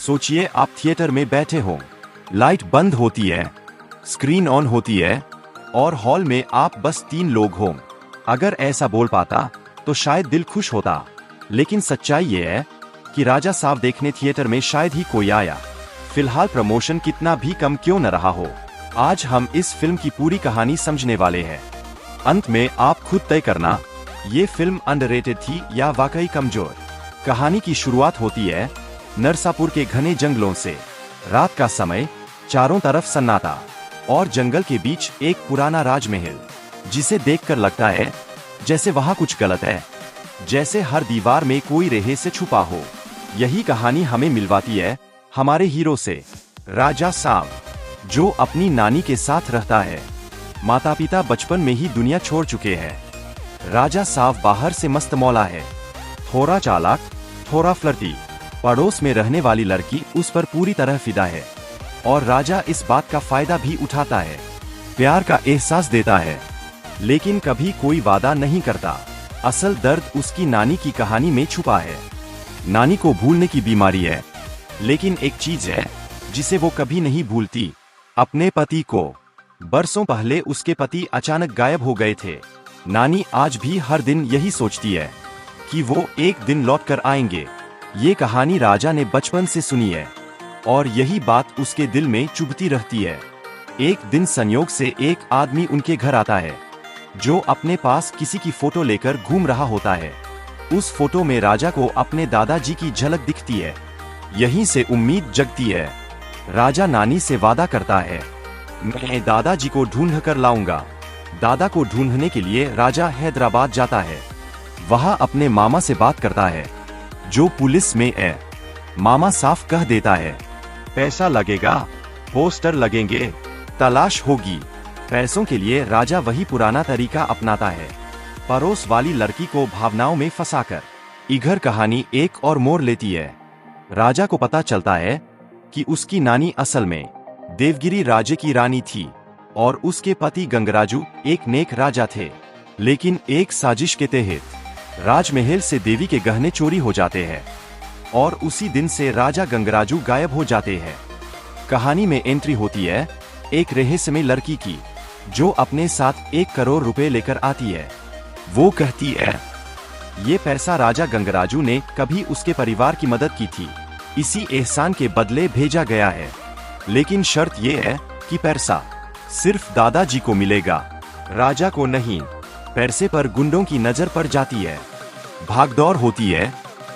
सोचिए आप थिएटर में बैठे हो, लाइट बंद होती है, स्क्रीन ऑन होती है और हॉल में आप बस 3 लोग हो। अगर ऐसा बोल पाता तो शायद दिल खुश होता, लेकिन सच्चाई ये है कि राजा साहब देखने थिएटर में शायद ही कोई आया। फिलहाल प्रमोशन कितना भी कम क्यों न रहा हो, आज हम इस फिल्म की पूरी कहानी समझने वाले हैं। अंत में आप खुद तय करना, ये फिल्म अंडररेटेड थी या वाकई कमजोर। कहानी की शुरुआत होती है नरसापुर के घने जंगलों से। रात का समय, चारों तरफ सन्नाटा और जंगल के बीच एक पुराना राजमहल, जिसे देखकर लगता है जैसे वहाँ कुछ गलत है, जैसे हर दीवार में कोई रेहे से छुपा हो। यही कहानी हमें मिलवाती है हमारे हीरो से, राजा साहब, जो अपनी नानी के साथ रहता है। माता पिता बचपन में ही दुनिया छोड़ चुके हैं। राजा साहब बाहर से मस्त मौला है, थोड़ा चालाक, थोड़ा फ्लर्टी। पड़ोस में रहने वाली लड़की उस पर पूरी तरह फिदा है और राजा इस बात का फायदा भी उठाता है, प्यार का एहसास देता है, लेकिन कभी कोई वादा नहीं करता। असल दर्द उसकी नानी की कहानी में छुपा है। नानी को भूलने की बीमारी है, लेकिन एक चीज है जिसे वो कभी नहीं भूलती, अपने पति को। बरसों पहले उसके पति अचानक गायब हो गए थे। नानी आज भी हर दिन यही सोचती है कि वो एक दिन लौट कर आएंगे। ये कहानी राजा ने बचपन से सुनी है और यही बात उसके दिल में चुभती रहती है। एक दिन संयोग से एक आदमी उनके घर आता है, जो अपने पास किसी की फोटो लेकर घूम रहा होता है। उस फोटो में राजा को अपने दादाजी की झलक दिखती है। यहीं से उम्मीद जगती है। राजा नानी से वादा करता है, मैं दादाजी को ढूंढ कर लाऊंगा। दादा को ढूंढने के लिए राजा हैदराबाद जाता है। वहां अपने मामा से बात करता है, जो पुलिस में है। मामा साफ कह देता है, पैसा लगेगा, पोस्टर लगेंगे, तलाश होगी। पैसों के लिए राजा वही पुराना तरीका अपनाता है, पड़ोस वाली लड़की को भावनाओं में फंसाकर। इधर कहानी एक और मोड़ लेती है। राजा को पता चलता है कि उसकी नानी असल में देवगिरी राज्य की रानी थी और उसके पति गंगराजू एक नेक राजा थे। लेकिन एक साजिश के तहत राजमहल से देवी के गहने चोरी हो जाते हैं और उसी दिन से राजा गंगराजू गायब हो जाते हैं। कहानी में एंट्री होती है एक रहस्यमय लड़की की, जो अपने साथ 1 करोड़ रुपए लेकर आती है। वो कहती है, ये पैसा राजा गंगराजू ने कभी उसके परिवार की मदद की थी, इसी एहसान के बदले भेजा गया है। लेकिन शर्त ये है कि पैसा सिर्फ दादाजी को मिलेगा, राजा को नहीं। पैसे पर गुंडों की नजर पड़ जाती है, भागदौड़ होती है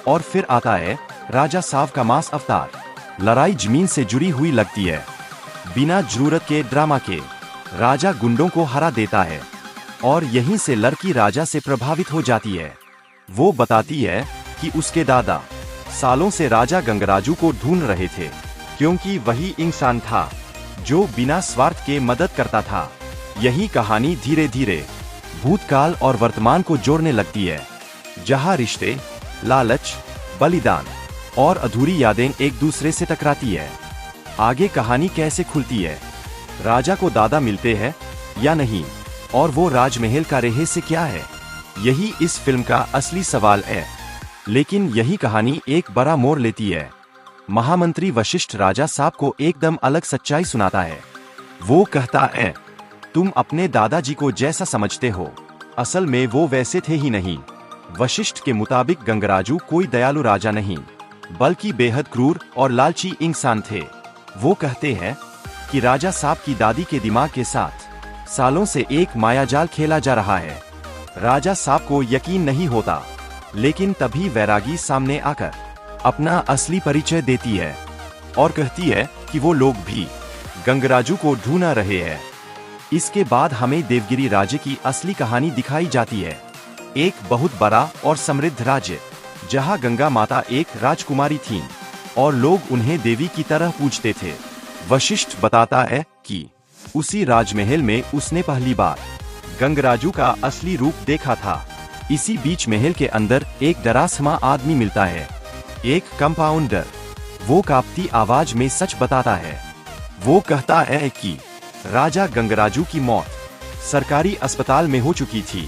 और फिर आता है राजा साहब का मास अवतार। लड़ाई जमीन से जुड़ी हुई लगती है। बिना जरूरत के ड्रामा के राजा गुंडों को हरा देता है और यहीं से लड़की राजा से प्रभावित हो जाती है। वो बताती है कि उसके दादा सालों से राजा गंगराजू को ढूंढ रहे थे, क्योंकि वही इंसान था जो बिना स्वार्थ के मदद करता था। यही कहानी धीरे धीरे भूतकाल और वर्तमान को जोड़ने लगती है, जहां रिश्ते, लालच, बलिदान और अधूरी यादें एक दूसरे से टकराती है। आगे कहानी कैसे खुलती है, राजा को दादा मिलते हैं या नहीं, और वो राजमहल का रहस्य क्या है, यही इस फिल्म का असली सवाल है। लेकिन यही कहानी एक बड़ा मोड़ लेती है। महामंत्री वशिष्ठ राजा साहब को एकदम अलग सच्चाई सुनाता है। वो कहता है, तुम अपने दादाजी को जैसा समझते हो, असल में वो वैसे थे ही नहीं। वशिष्ठ के मुताबिक गंगराजू कोई दयालु राजा नहीं, बल्कि बेहद क्रूर और लालची इंसान थे। वो कहते हैं कि राजा साहब की दादी के दिमाग के साथ सालों से एक मायाजाल खेला जा रहा है। राजा साहब को यकीन नहीं होता, लेकिन तभी वैरागी सामने आकर अपना असली परिचय देती है और कहती है कि वो लोग भी गंगराजू को ढूंढ रहे हैं। इसके बाद हमें देवगिरी राज्य की असली कहानी दिखाई जाती है। एक बहुत बड़ा और समृद्ध राज्य, जहां गंगा माता एक राजकुमारी थीं और लोग उन्हें देवी की तरह पूजते थे। वशिष्ठ बताता है कि उसी राजमहल में उसने पहली बार गंगराजू का असली रूप देखा था। इसी बीच महल के अंदर एक डरासमा आदमी मिलता है, एक कंपाउंडर। वो कांपती आवाज में सच बताता है। वो कहता है कि राजा गंगराजू की मौत सरकारी अस्पताल में हो चुकी थी,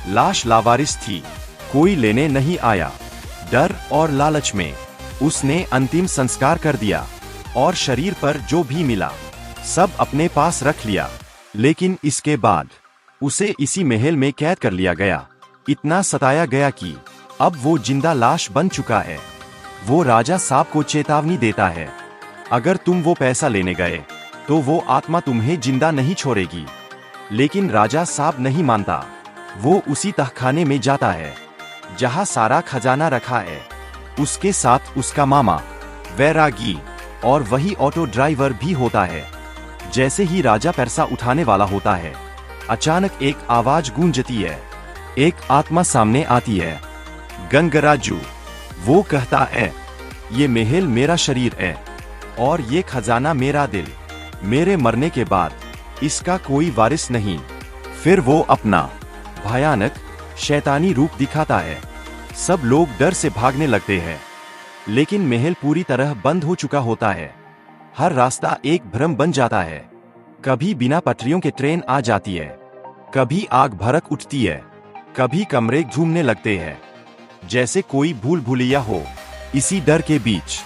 लाश लावारिस थी, कोई लेने नहीं आया। डर और लालच में उसने अंतिम संस्कार कर दिया और शरीर पर जो भी मिला सब अपने पास रख लिया। लेकिन इसके बाद उसे इसी महल में कैद कर लिया गया। इतना सताया गया कि अब वो जिंदा लाश बन चुका है। वो राजा साहब को चेतावनी देता है, अगर तुम वो पैसा लेने गए तो वो आत्मा तुम्हें जिंदा नहीं छोड़ेगी। लेकिन राजा साहब नहीं मानता। वो उसी तहखाने में जाता है जहां सारा खजाना रखा है। उसके साथ उसका मामा वैरागी और वही ऑटो ड्राइवर भी होता है। जैसे ही राजा पैसा उठाने वाला होता है, अचानक एक आवाज गूंजती है। एक आत्मा सामने आती है, गंगराजू। वो कहता है, ये महल मेरा शरीर है और ये खजाना मेरा दिल। मेरे मरने के बाद इसका कोई वारिस नहीं। फिर वो अपना भयानक शैतानी रूप दिखाता है। सब लोग डर से भागने लगते हैं, लेकिन महल पूरी तरह बंद हो चुका होता है। हर रास्ता एक भ्रम बन जाता है। कभी बिना पटरियों के ट्रेन आ जाती है, कभी आग भड़क उठती है, कभी कमरे घूमने लगते हैं जैसे कोई भूल भुलैया हो। इसी डर के बीच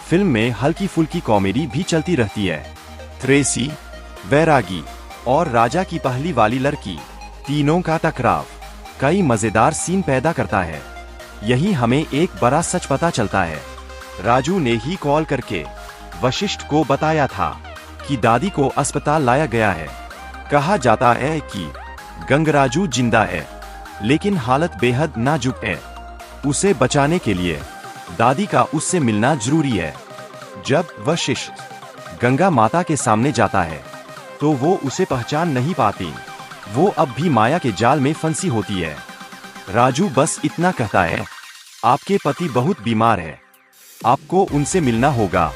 फिल्म में हल्की फुल्की कॉमेडी भी चलती रहती है। ट्रेसी, वैरागी और राजा की पहली वाली लड़की, तीनों का टकराव कई मजेदार सीन पैदा करता है। यही हमें एक बड़ा सच पता चलता है। राजू ने ही कॉल करके वशिष्ठ को बताया था कि दादी को अस्पताल लाया गया है। कहा जाता है कि गंगराजू जिंदा है, लेकिन हालत बेहद नाजुक है। उसे बचाने के लिए दादी का उससे मिलना जरूरी है। जब वशिष्ठ गंगा माता के सामने जाता है तो वो उसे पहचान नहीं पाती। वो अब भी माया के जाल में फंसी होती है। राजू बस इतना कहता है, आपके पति बहुत बीमार है, आपको उनसे मिलना होगा।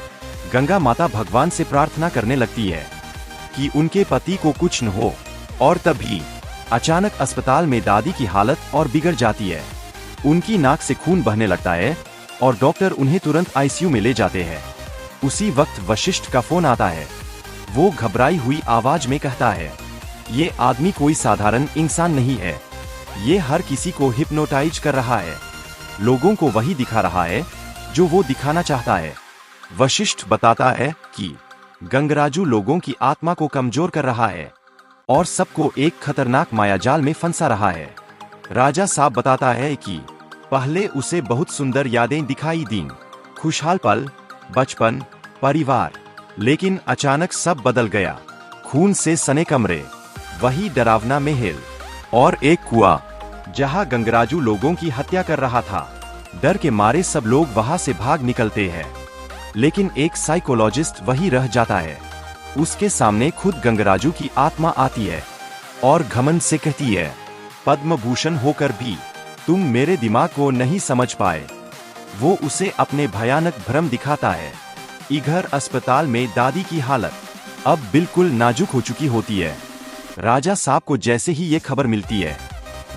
गंगा माता भगवान से प्रार्थना करने लगती है कि उनके पति को कुछ न हो। और तभी अचानक अस्पताल में दादी की हालत और बिगड़ जाती है। उनकी नाक से खून बहने लगता है और डॉक्टर उन्हें तुरंत आईसीयू में ले जाते हैं। उसी वक्त वशिष्ठ का फोन आता है। वो घबराई हुई आवाज में कहता है, ये आदमी कोई साधारण इंसान नहीं है, ये हर किसी को हिप्नोटाइज कर रहा है, लोगों को वही दिखा रहा है जो वो दिखाना चाहता है। वशिष्ठ बताता है कि गंगराजू लोगों की आत्मा को कमजोर कर रहा है और सबको एक खतरनाक मायाजाल में फंसा रहा है। राजा साहब बताता है कि पहले उसे बहुत सुंदर यादें दिखाई दीं, खुशहाल पल, बचपन, परिवार, लेकिन अचानक सब बदल गया। खून से सने कमरे, वही डरावना महल और एक कुआं जहां गंगराजू लोगों की हत्या कर रहा था। डर के मारे सब लोग वहां से भाग निकलते हैं, लेकिन एक साइकोलॉजिस्ट वही रह जाता है। उसके सामने खुद गंगराजू की आत्मा आती है और घमंड से कहती है, पद्म भूषण होकर भी तुम मेरे दिमाग को नहीं समझ पाए। वो उसे अपने भयानक भ्रम दिखाता है। इधर अस्पताल में दादी की हालत अब बिल्कुल नाजुक हो चुकी होती है। राजा साहब को जैसे ही ये खबर मिलती है,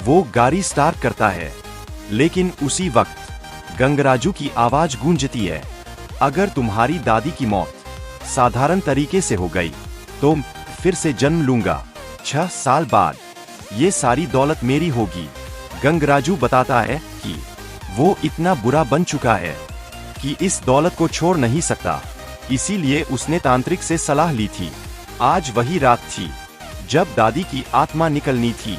वो गाड़ी स्टार्ट करता है, लेकिन उसी वक्त गंगराजू की आवाज गूंजती है, अगर तुम्हारी दादी की मौत साधारण तरीके से हो गई तो फिर से जन्म लूंगा। 6 साल बाद ये सारी दौलत मेरी होगी। गंगराजू बताता है कि वो इतना बुरा बन चुका है कि इस दौलत को छोड़ नहीं सकता, इसीलिए उसने तांत्रिक से सलाह ली थी। आज वही रात थी जब दादी की आत्मा निकलनी थी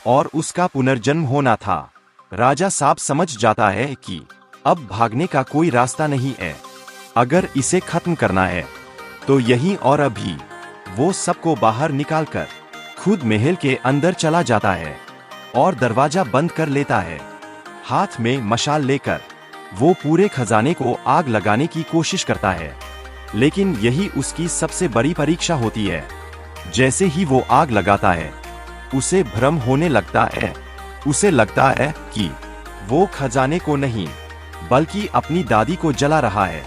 और उसका पुनर्जन्म होना था। राजा साहब समझ जाता है कि अब भागने का कोई रास्ता नहीं है। अगर इसे खत्म करना है तो यहीं और अभी। वो सबको बाहर निकालकर खुद महल के अंदर चला जाता है और दरवाजा बंद कर लेता है। हाथ में मशाल लेकर वो पूरे खजाने को आग लगाने की कोशिश करता है, लेकिन यही उसकी सबसे बड़ी परीक्षा होती है। जैसे ही वो आग लगाता है, उसे भ्रम होने लगता है। उसे लगता है कि वो खजाने को नहीं बल्कि अपनी दादी को जला रहा है।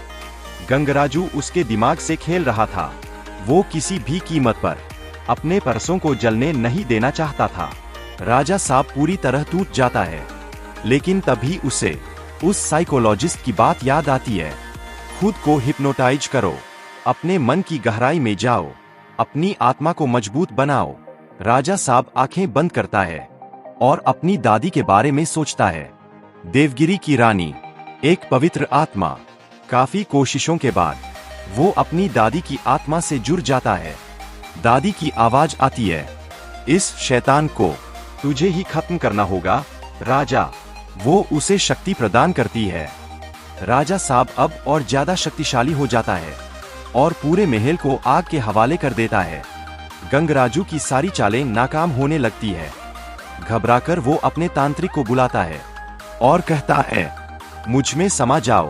गंगराजू उसके दिमाग से खेल रहा था। वो किसी भी कीमत पर अपने परसों को जलने नहीं देना चाहता था। राजा साहब पूरी तरह टूट जाता है, लेकिन तभी उसे उस साइकोलॉजिस्ट की बात याद आती है। खुद को हिप्नोटाइज करो, अपने मन की गहराई में जाओ, अपनी आत्मा को मजबूत बनाओ। राजा साहब आंखें बंद करता है और अपनी दादी के बारे में सोचता है। देवगिरी की रानी, एक पवित्र आत्मा, काफी कोशिशों के बाद वो अपनी दादी की आत्मा से जुड़ जाता है। दादी की आवाज आती है, इस शैतान को तुझे ही खत्म करना होगा राजा। वो उसे शक्ति प्रदान करती है। राजा साहब अब और ज्यादा शक्तिशाली हो जाता है और पूरे महल को आग के हवाले कर देता है। गंगराजू की सारी चालें नाकाम होने लगती है। घबराकर वो अपने तांत्रिक को बुलाता है और कहता है, मुझ में समा जाओ,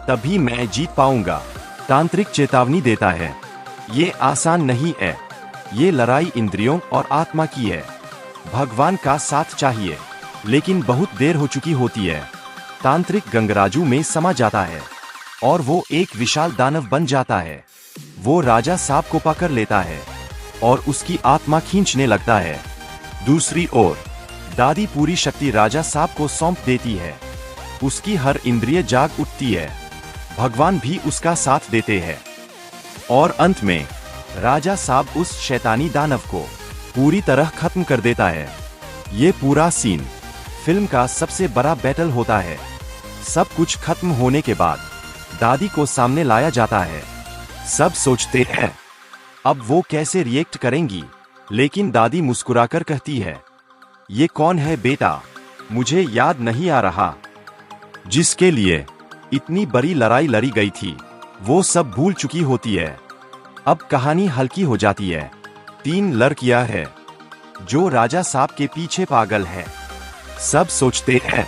तभी मैं जीत पाऊंगा। तांत्रिक चेतावनी देता है, ये आसान नहीं है, ये लड़ाई इंद्रियों और आत्मा की है। भगवान का साथ चाहिए। लेकिन बहुत देर हो चुकी होती है। तांत्रिक गंगराजू में समा जाता है और वो एक विशाल दानव बन जाता है। वो राजा साहब को पकड़ लेता है और उसकी आत्मा खींचने लगता है। दूसरी ओर दादी पूरी शक्ति राजा साहब को सौंप देती है। उसकी हर इंद्रिय जाग उठती है। भगवान भी उसका साथ देते हैं और अंत में राजा साहब उस शैतानी दानव को पूरी तरह खत्म कर देता है। ये पूरा सीन फिल्म का सबसे बड़ा बैटल होता है। सब कुछ खत्म होने के बाद दादी को सामने लाया जाता है। सब सोचते हैं अब वो कैसे रिएक्ट करेंगी, लेकिन दादी मुस्कुराकर कहती है, ये कौन है बेटा, मुझे याद नहीं आ रहा। जिसके लिए इतनी बड़ी लड़ाई लड़ी गई थी वो सब भूल चुकी होती है। अब कहानी हल्की हो जाती है। 3 लड़कियां हैं जो राजा साहब के पीछे पागल है। सब सोचते हैं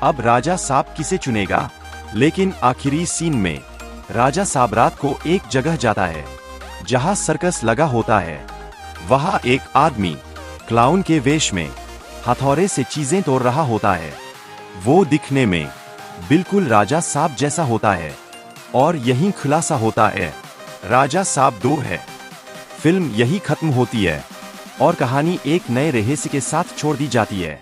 अब राजा साहब किसे चुनेगा, लेकिन आखिरी सीन में राजा साहब रात को एक जगह जाता है जहां सर्कस लगा होता है। वहां एक आदमी क्लाउन के वेश में हथौड़े से चीजें तोड़ रहा होता है। वो दिखने में बिल्कुल राजा साहब जैसा होता है और यही खुलासा होता है, राजा साहब 2 है। फिल्म यही खत्म होती है और कहानी एक नए रहस्य के साथ छोड़ दी जाती है।